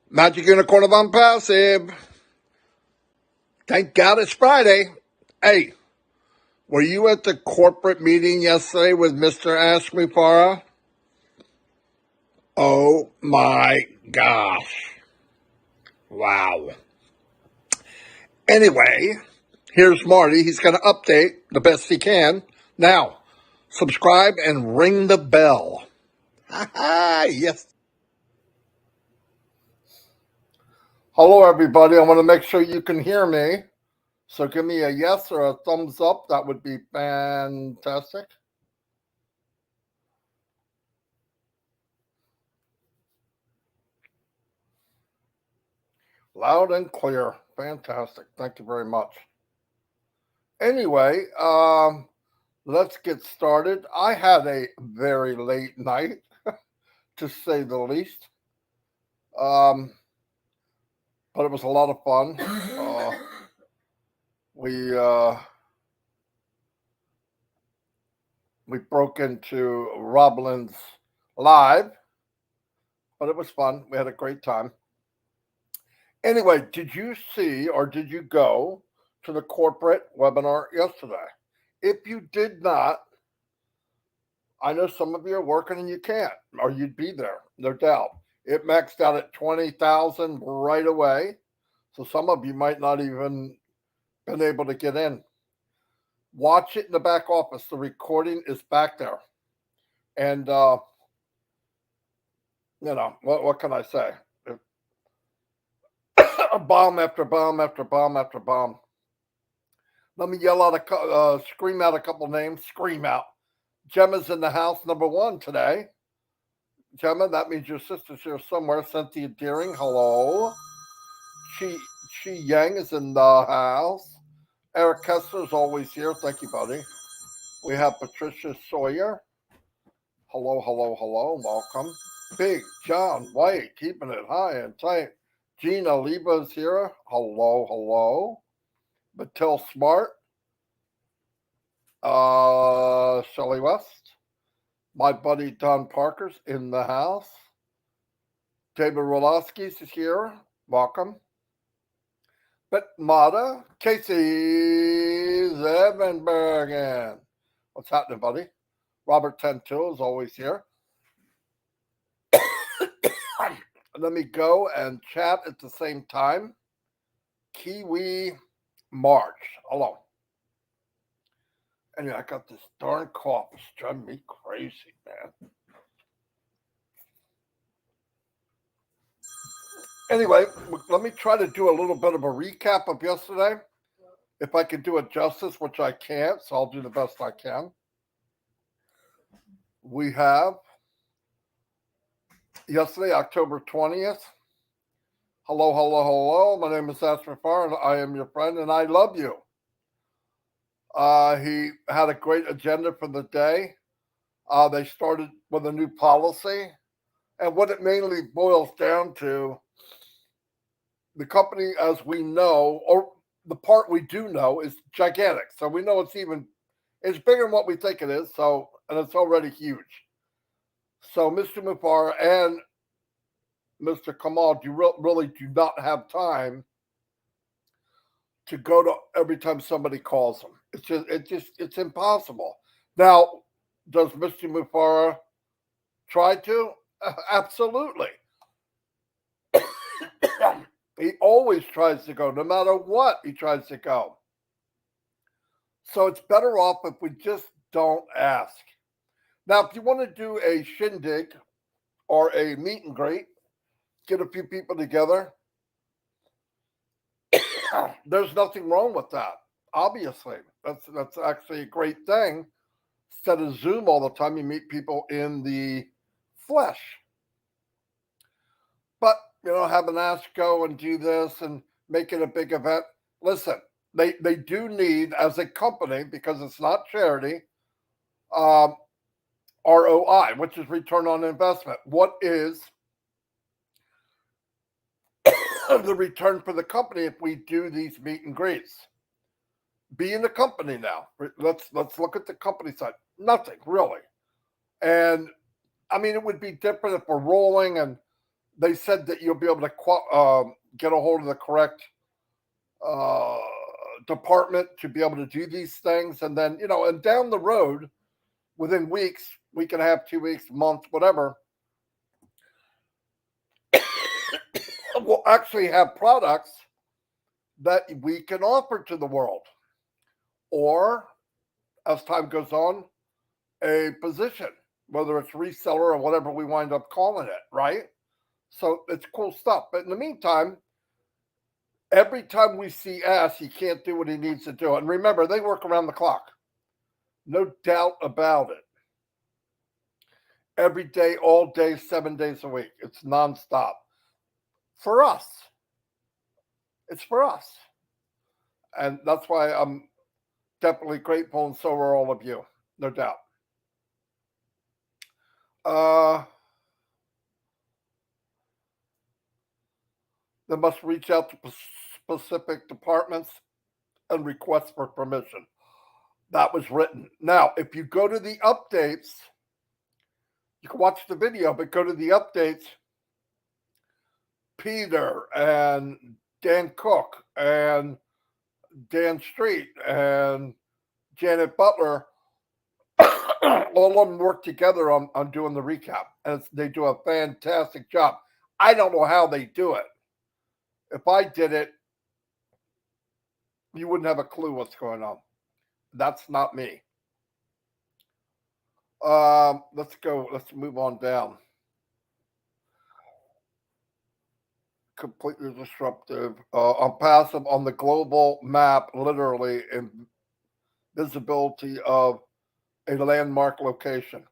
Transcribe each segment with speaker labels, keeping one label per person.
Speaker 1: Magic Unicorn of ONPASSIVE. Thank God it's Friday. Hey, were you at the corporate meeting yesterday with Mr. Ashmi Farah? Oh my gosh. Wow. Anyway, here's Marty. He's going to update the best he can. Now, subscribe and ring the bell. Yes. Hello, everybody. I want to make sure you can hear me. So give me a yes or a thumbs up. That would be fantastic. Loud and clear. Fantastic. Thank you very much. Anyway, let's get started. I had a very late night, to say the least. But it was a lot of fun. We broke into Roblin's live, but it was fun. We had a great time. Anyway, did you see or did you go to the corporate webinar yesterday? If you did not, I know some of you are working and you can't, or you'd be there, no doubt. It maxed out at 20,000 right away. So some of you might not even been able to get in. Watch it in the back office. The recording is back there. And, what can I say? Bomb after bomb after bomb after bomb. Let me scream out a couple names. Scream out. Gemma's in the house, number one today. Gemma, that means your sister's here somewhere. Cynthia Deering, hello. Chi Yang is in the house. Eric Kessler is always here. Thank you, buddy. We have Patricia Sawyer. Hello, hello, hello. Welcome. Big John White, keeping it high and tight. Gina Leva is here. Hello, hello. Mattel Smart. Shelley West. My buddy Don Parker's in the house. David Rolowski's is here. Welcome. But Mata, Casey Zevenbergen. What's happening, buddy? Robert Tentil is always here. Let me go and chat at the same time. Kiwi March. Hello. Anyway, I got this darn cough. It's driving me crazy, man. Anyway, let me try to do a little bit of a recap of yesterday. If I can do it justice, which I can't, so I'll do the best I can. We have yesterday, October 20th. Hello, hello, hello. My name is Ashmi Farah, and I am your friend, and I love you. He had a great agenda for the day. They started with a new policy, and what it mainly boils down to, the company, as we know, or the part we do know, is gigantic. So we know it's bigger than what we think it is. So, and it's already huge. So Mr. Mufareh and Mr. Kamal, you really do not have time to go to every time somebody calls them. It's impossible. Now, does Mr. Mufareh try to? Absolutely. He always tries to go, no matter what, he tries to go. So it's better off if we just don't ask. Now, if you want to do a shindig or a meet and greet, get a few people together, there's nothing wrong with that. Obviously, that's actually a great thing. Instead of Zoom all the time, you meet people in the flesh. But, have an ask go and do this and make it a big event. Listen, they do need, as a company, because it's not charity, ROI, which is return on investment. What is the return for the company if we do these meet and greets? Be in the company now. Let's look at the company side. Nothing really. And I mean, it would be different if we're rolling and they said that you'll be able to get a hold of the correct uh, department to be able to do these things. And then, and down the road, within weeks, week and a half, 2 weeks, month, whatever, we'll actually have products that we can offer to the world. Or, as time goes on, a position, whether it's reseller or whatever we wind up calling it, right? So it's cool stuff. But in the meantime, every time we see Ash, he can't do what he needs to do. And remember, they work around the clock. No doubt about it. Every day, all day, 7 days a week. It's nonstop. For us. It's for us. And that's why I'm definitely grateful, and so are all of you. No doubt. They must reach out to specific departments and request for permission. That was written. Now, if you go to the updates, you can watch the video, but go to the updates. Peter and Dan Cook and Dan Street and Janet Butler, all of them work together on doing the recap. And they do a fantastic job. I don't know how they do it. If I did it, you wouldn't have a clue what's going on. That's not me. Let's go. Let's move on down. Completely disruptive. ONPASSIVE on the global map, literally in visibility of a landmark location.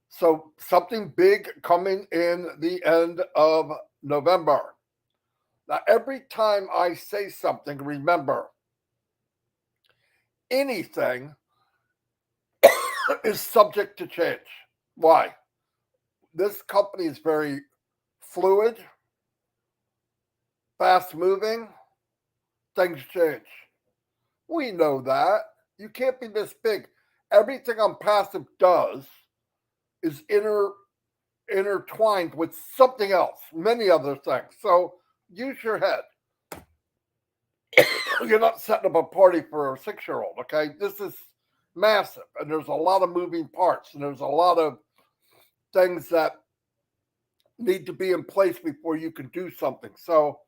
Speaker 1: So something big coming in the end of November. Now, every time I say something, remember, anything is subject to change. Why? This company is very fluid, fast moving, things change. We know that. You can't be this big. Everything ONPASSIVE does is intertwined with something else, many other things. So use your head. You're not setting up a party for a 6-year-old, okay? This is massive, and there's a lot of moving parts, and there's a lot of things that need to be in place before you can do something. So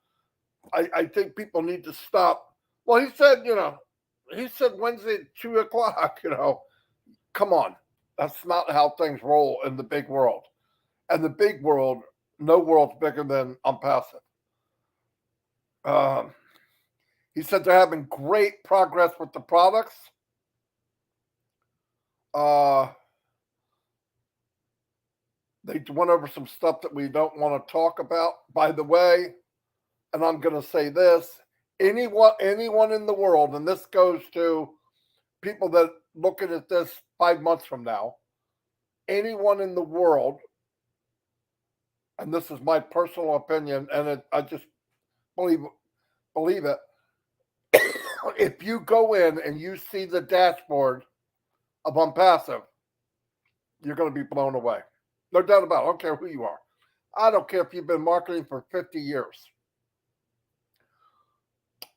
Speaker 1: I think people need to stop. Well, he said Wednesday at 2:00, come on. That's not how things roll in the big world. And the big world, no world's bigger than ONPASSIVE. He said they're having great progress with the products. They went over some stuff that we don't want to talk about. By the way, and I'm going to say this, anyone in the world, and this goes to people that looking at this 5 months from now, anyone in the world, and this is my personal opinion, and I just believe it. If you go in and you see the dashboard of ONPASSIVE, you're going to be blown away. No doubt about it. I don't care who you are. I don't care if you've been marketing for 50 years.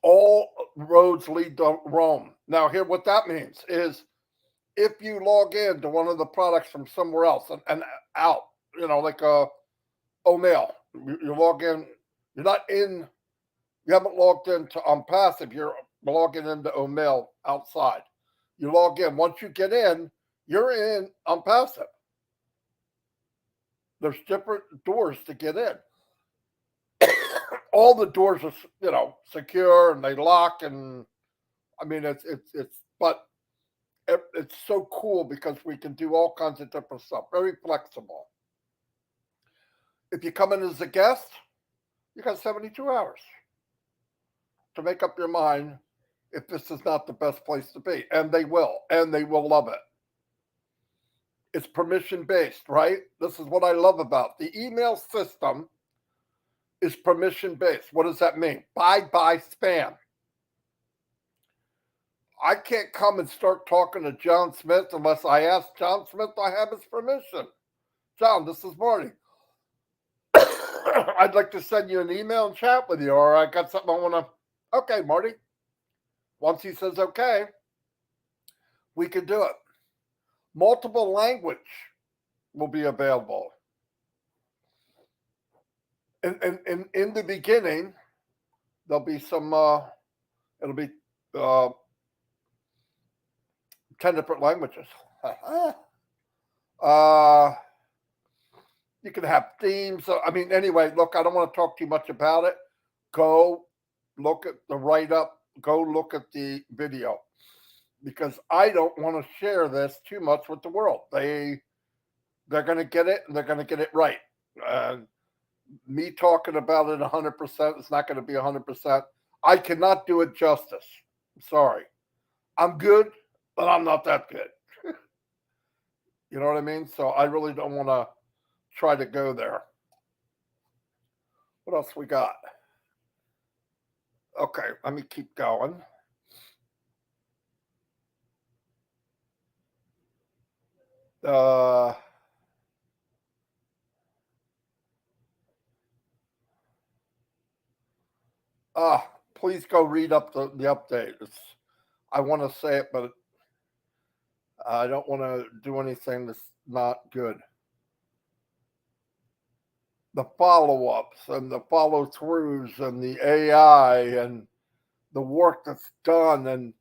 Speaker 1: All roads lead to Rome. Now, here, what that means is if you log in to one of the products from somewhere else and out, like O'Mail, you log in, you haven't logged into ONPASSIVE, you're logging into O'Mail outside. You log in. Once you get in, you're in ONPASSIVE. There's different doors to get in. All the doors are, secure and they lock, and I mean but it's so cool because we can do all kinds of different stuff. Very flexible. If you come in as a guest, you got 72 hours to make up your mind if this is not the best place to be, and they will love it. It's permission based, right? This is what I love about the email system. Is permission based. What does that mean? Bye spam. I can't come and start talking to John Smith unless I ask John Smith I have his permission. John, this is Marty. I'd like to send you an email and chat with you, or I got something I want to. Okay, Marty. Once he says okay, we can do it. Multiple language will be available. In the beginning, there'll be some. It'll be 10 different languages. You can have themes. I mean, anyway, look, I don't want to talk too much about it. Go look at the write up. Go look at the video, because I don't want to share this too much with the world. They're going to get it, and they're going to get it right. Me talking about it 100% is not going to be 100%. I cannot do it justice. I'm sorry. I'm good, but I'm not that good. You know what I mean? So I really don't want to try to go there. What else we got? Okay, let me keep going. Please go read up the update. I want to say it, but I don't want to do anything that's not good. The follow-ups and the follow-throughs and the AI and the work that's done, and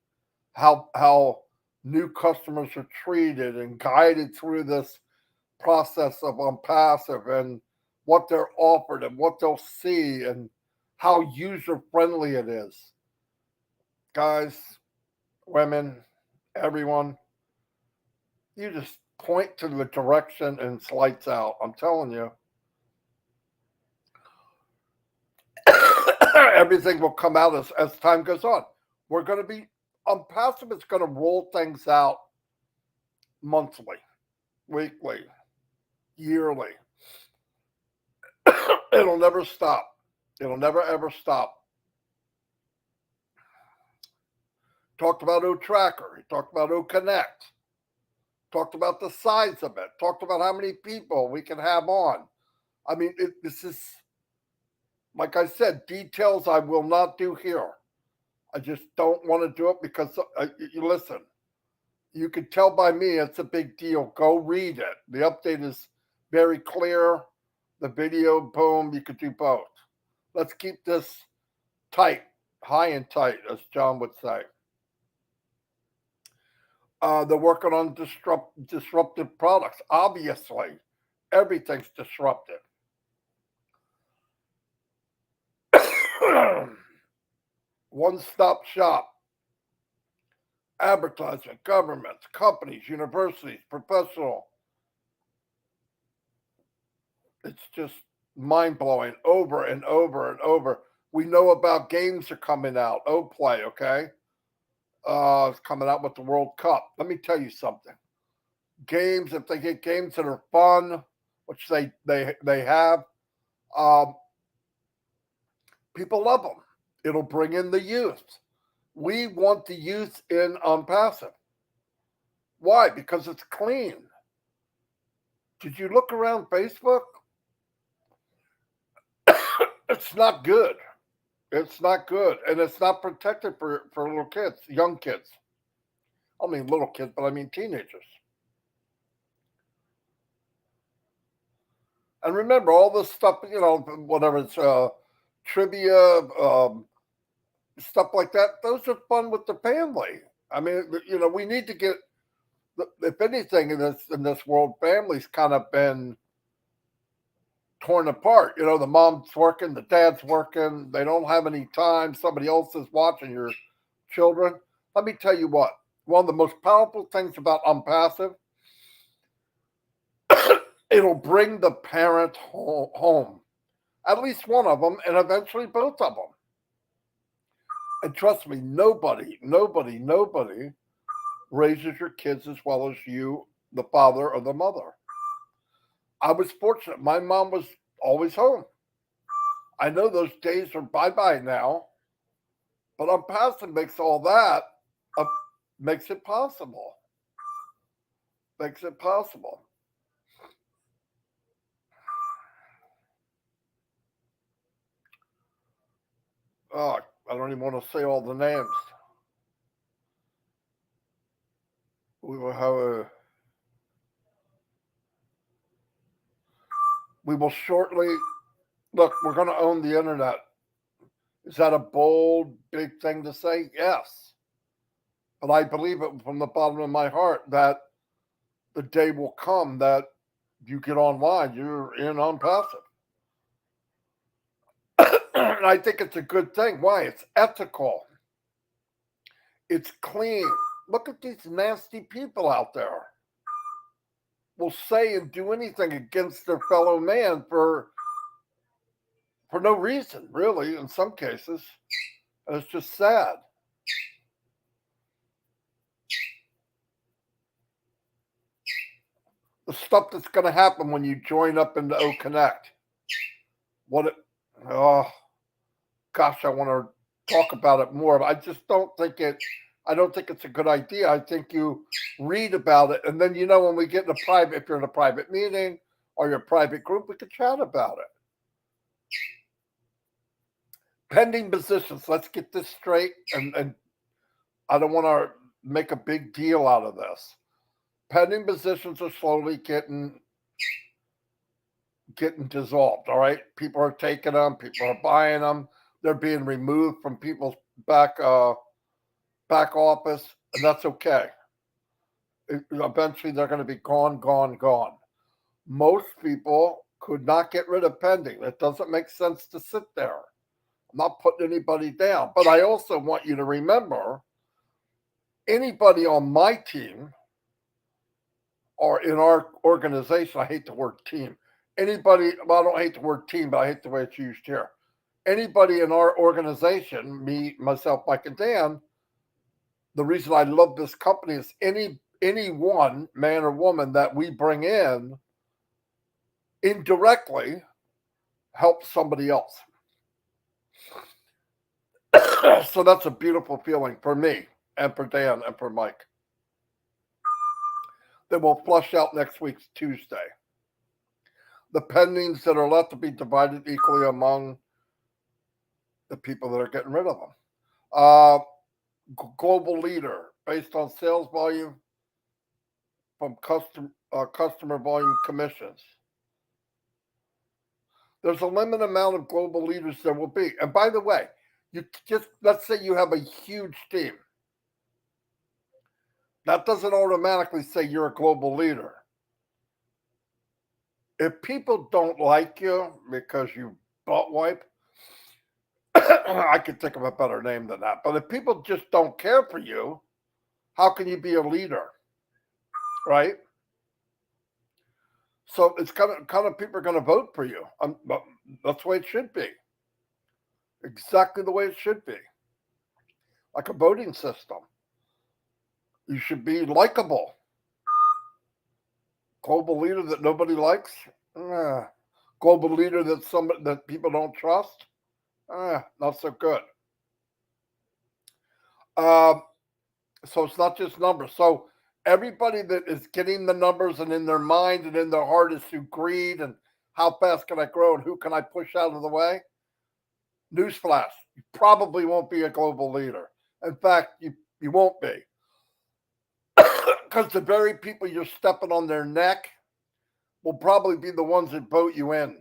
Speaker 1: how new customers are treated and guided through this process of ONPASSIVE, and what they're offered and what they'll see and how user-friendly it is. Guys, women, everyone, you just point to the direction and it's lights out. I'm telling you. Everything will come out as time goes on. We're going to be, ONPASSIVE is going to roll things out monthly, weekly, yearly. It'll never stop. It'll never, ever stop. Talked about O-Tracker. Talked about O-Connect. Talked about the size of it. Talked about how many people we can have on. I mean, this is, like I said, details I will not do here. I just don't want to do it because, you listen, you can tell by me it's a big deal. Go read it. The update is very clear. The video, boom, you could do both. Let's keep this tight, high and tight, as John would say. They're working on disruptive products. Obviously, everything's disruptive. One-stop shop. Advertisement, governments, companies, universities, professional. It's just mind-blowing over and over and over. We know about games are coming out. Play, okay? It's coming out with the World Cup. Let me tell you something. Games, if they get games that are fun, which they have, people love them. It'll bring in the youth. We want the youth in ONPASSIVE. Why? Because it's clean. Did you look around Facebook? It's not good. It's not good. And it's not protected for little kids, young kids. I mean little kids, but I mean teenagers. And remember, all this stuff, whatever it's trivia, stuff like that, those are fun with the family. I mean, we need to get, if anything, in this world, families kind of been torn apart. The mom's working, the dad's working, they don't have any time, somebody else is watching your children. Let me tell you what, one of the most powerful things about ONPASSIVE, it'll bring the parent home, at least one of them, and eventually both of them. And trust me, nobody raises your kids as well as you, the father or the mother. I was fortunate. My mom was always home. I know those days are bye-bye now, but ONPASSIVE makes all that, makes it possible. Makes it possible. I don't even want to say all the names. We will have we will shortly, look, we're going to own the internet. Is that a bold, big thing to say? Yes. But I believe it from the bottom of my heart that the day will come that you get online, you're in ONPASSIVE. And I think it's a good thing. Why? It's ethical. It's clean. Look at these nasty people out there. Will say and do anything against their fellow man for no reason, really, in some cases. And it's just sad. The stuff that's going to happen when you join up into O Connect. Oh, gosh, I want to talk about it more, but I just don't think it's a good idea. I think you read about it, and then, when we get in a private, if you're in a private meeting or your private group, we could chat about it. Pending positions. Let's get this straight, and I don't want to make a big deal out of this. Pending positions are slowly getting dissolved. All right, people are taking them, people are buying them. They're being removed from people's back office, and that's okay. Eventually, they're going to be gone. Most people could not get rid of pending. It doesn't make sense to sit there. I'm not putting anybody down, but I also want you to remember anybody on my team or in our organization. I hate the word team. Anybody, well, I don't hate the word team, but I hate the way it's used here. Anybody in our organization, me, myself, Mike, and Dan, the reason I love this company is any one man or woman that we bring in indirectly helps somebody else. So that's a beautiful feeling for me and for Dan and for Mike. Then we'll flush out next week's Tuesday. The pendings that are left to be divided equally among the people that are getting rid of them. Global leader based on sales volume from customer volume commissions. There's a limited amount of global leaders there will be. And by the way, let's say you have a huge team. That doesn't automatically say you're a global leader. If people don't like you because you butt wipe, I could think of a better name than that. But if people just don't care for you, how can you be a leader? Right? So it's kind of people are going to vote for you. That's the way it should be. Exactly the way it should be. Like a voting system. You should be likable. Global leader that nobody likes? Global leader that people don't trust? Not so good. So it's not just numbers. So everybody that is getting the numbers and in their mind and in their heart is through greed and how fast can I grow and who can I push out of the way? Newsflash, you probably won't be a global leader. In fact, you won't be. Because the very people you're stepping on their neck will probably be the ones that vote you in.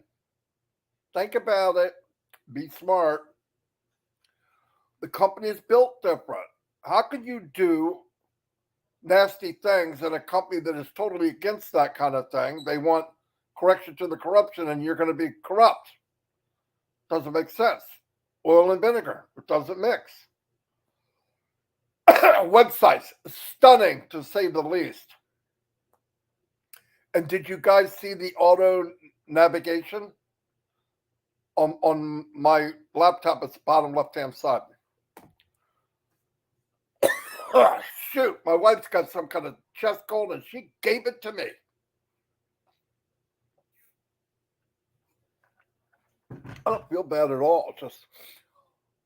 Speaker 1: Think about it. Be smart. The company is built different. How could you do nasty things in a company that is totally against that kind of thing? They want correction to the corruption, and you're going to be corrupt. Doesn't make sense. Oil and vinegar, it doesn't mix. Websites, stunning to say the least. And did you guys see the auto navigation on my laptop? It's the bottom left-hand side. Oh, shoot, my wife's got some kind of chest cold, and she gave it to me. I don't feel bad at all. Just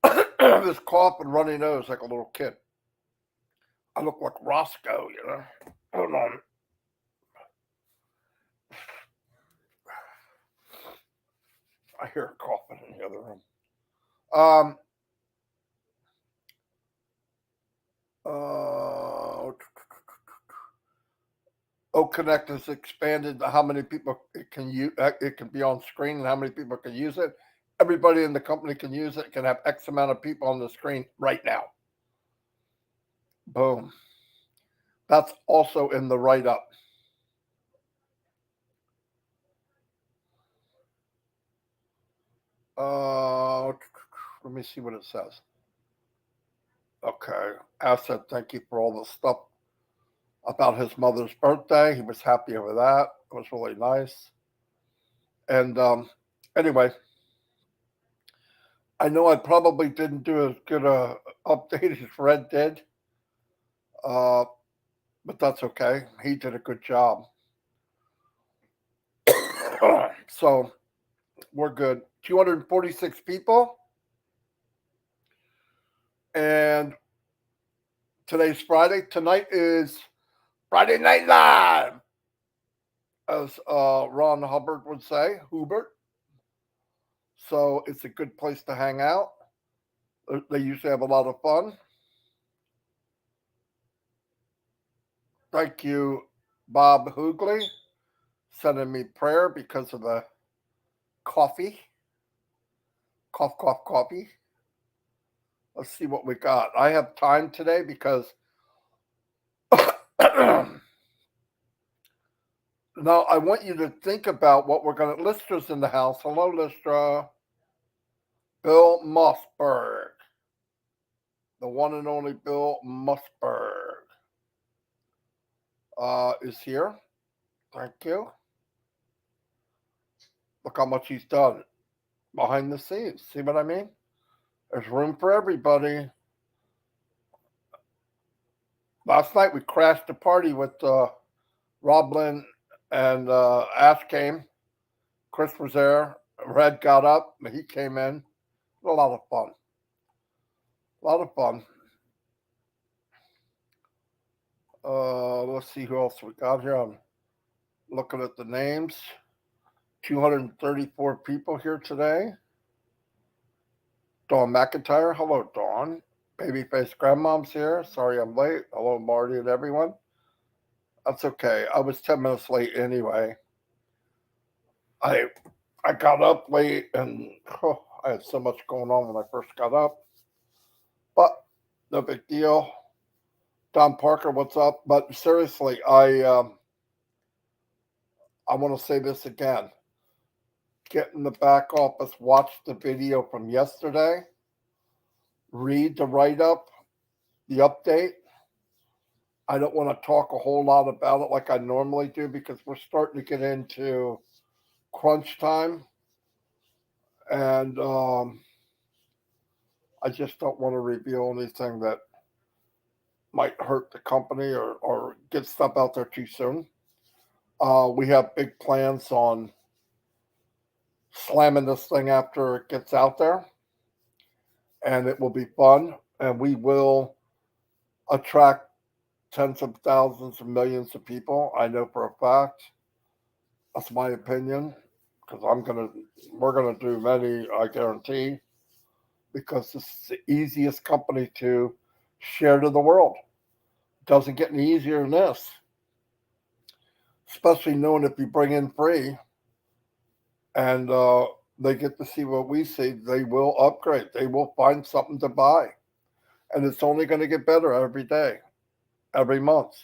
Speaker 1: this cough and runny nose like a little kid. I look like Roscoe, Hold on. I hear her coughing in the other room. Uh, OConnect has expanded how many people it can use. It can be on screen and how many people can use it. Everybody in the company can use it. Can have X amount of people on the screen right now. Boom. That's also in the write-up. Let me see what it says. Okay. Asset, thank you for all the stuff about his mother's birthday. He was happy over that. It was really nice. And anyway, I know I probably didn't do as good a update as Fred did, uh, but that's okay. He did a good job. So we're good. 246 people. And today's Friday. Tonight is Friday Night Live, as Ron Hubbard would say, Hubert. So it's a good place to hang out. They usually have a lot of fun. Thank you, Bob Hoogley, sending me prayer because of the coffee. Cough, cough, coffee. Let's see what we got. I have time today because now I want you to think about what we're going to. Listra's in the house. Hello, Listra. Bill Mossberg. The one and only Bill Mossberg is here. Thank you. Look how much he's done behind the scenes. See what I mean? There's room for everybody. Last night we crashed a party with Rob Lynn and Ash came. Chris was there. Red got up. He came in. A lot of fun. A lot of fun. Let's see who else we got here. I'm looking at the names. 234 people here today. Dawn McIntyre. Hello, Dawn. Babyface Grandmom's here. Sorry I'm late. Hello, Marty and everyone. That's okay. I was 10 minutes late anyway. I got up late and I had so much going on when I first got up. But no big deal. Don Parker, what's up? But seriously, I want to say this again. Get in the back office, watch the video from yesterday, read the write-up, the update. I don't want to talk a whole lot about it like I normally do because we're starting to get into crunch time. And I just don't want to reveal anything that might hurt the company or get stuff out there too soon. We have big plans on slamming this thing after it gets out there, and it will be fun, and we will attract tens of thousands of millions of people. I know for a fact. That's my opinion, because we're gonna do many, I guarantee, because this is the easiest company to share to the world. It doesn't get any easier than this, especially knowing if you bring in free and they get to see what we see, they will upgrade. They will find something to buy. And it's only going to get better every day, every month,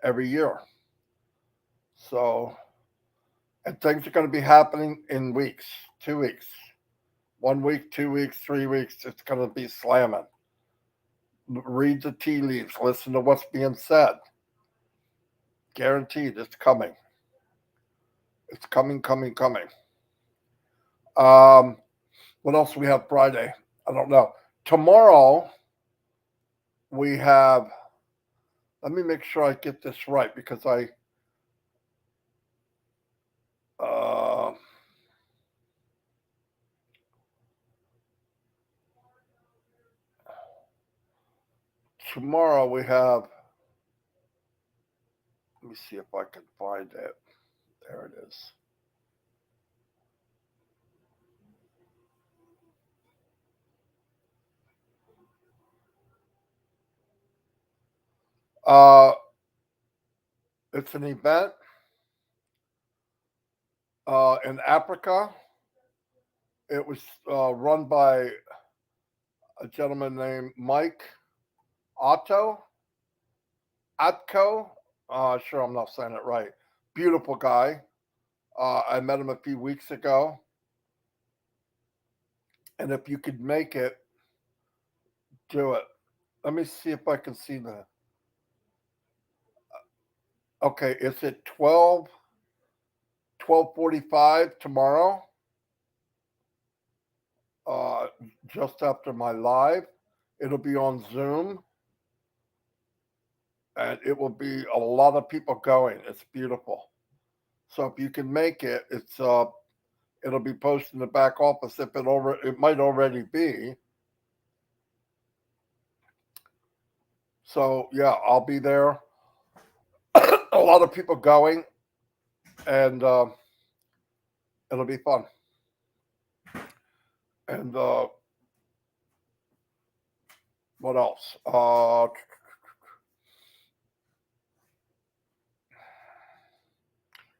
Speaker 1: every year. So, and things are going to be happening in weeks, 2 weeks, 1 week, 2 weeks, 3 weeks. It's going to be slamming. Read the tea leaves, listen to what's being said. Guaranteed it's coming. It's coming, coming, coming. What else do we have Friday? I don't know. Tomorrow, we have, let me make sure I get this right because uh, tomorrow we have, let me see if I can find it. There it is. It's an event in Africa. It was run by a gentleman named Mike Atto. Sure, I'm not saying it right. Beautiful guy. I met him a few weeks ago. And if you could make it, do it. Let me see if I can see the. Okay, it's at 12:45 tomorrow. Just after my live. It'll be on Zoom. And it will be a lot of people going. It's beautiful. So if you can make it, it'll be posted in the back office. It might already be. So yeah, I'll be there. A lot of people going, and it'll be fun. And what else?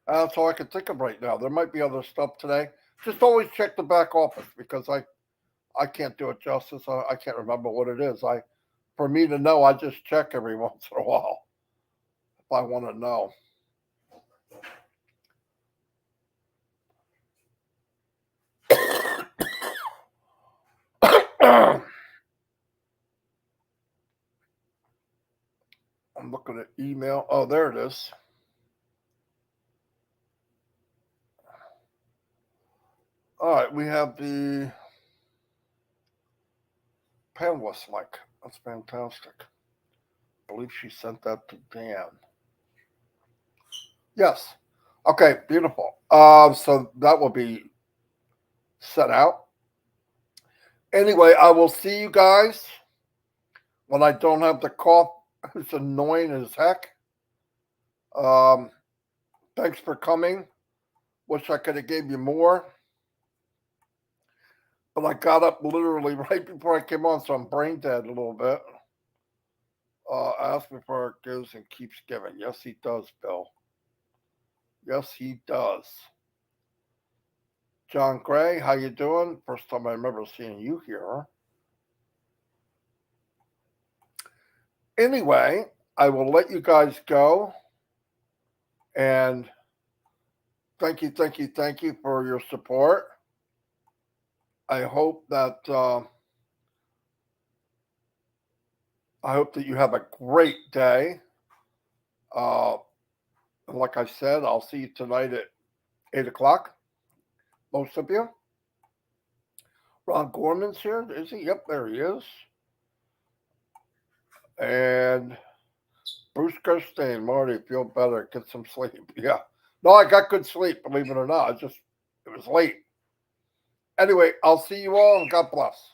Speaker 1: That's all I can think of right now. There might be other stuff today. Just always check the back office because I can't do it justice. I can't remember what it is. For me to know, I just check every once in a while if I want to know. I'm looking at email. Oh, there it is. All right, we have the panelist link. That's fantastic. I believe she sent that to Dan. Yes. Okay, beautiful. So that will be set out. Anyway, I will see you guys when I don't have the cough. It's annoying as heck. Thanks for coming. Wish I could have gave you more. But I got up literally right before I came on, so I'm brain dead a little bit. Ask before it gives and keeps giving. Yes, he does, Bill. Yes, he does. John Gray, how you doing? First time I remember seeing you here. Anyway, I will let you guys go. And thank you for your support. I hope that you have a great day. Like I said, I'll see you tonight at 8 o'clock. Most of you. Ron Gorman's here. Is he? Yep, there he is. And Bruce Kirstein, Marty, feel better. Get some sleep. Yeah. No, I got good sleep, believe it or not. It was late. Anyway, I'll see you all and God bless.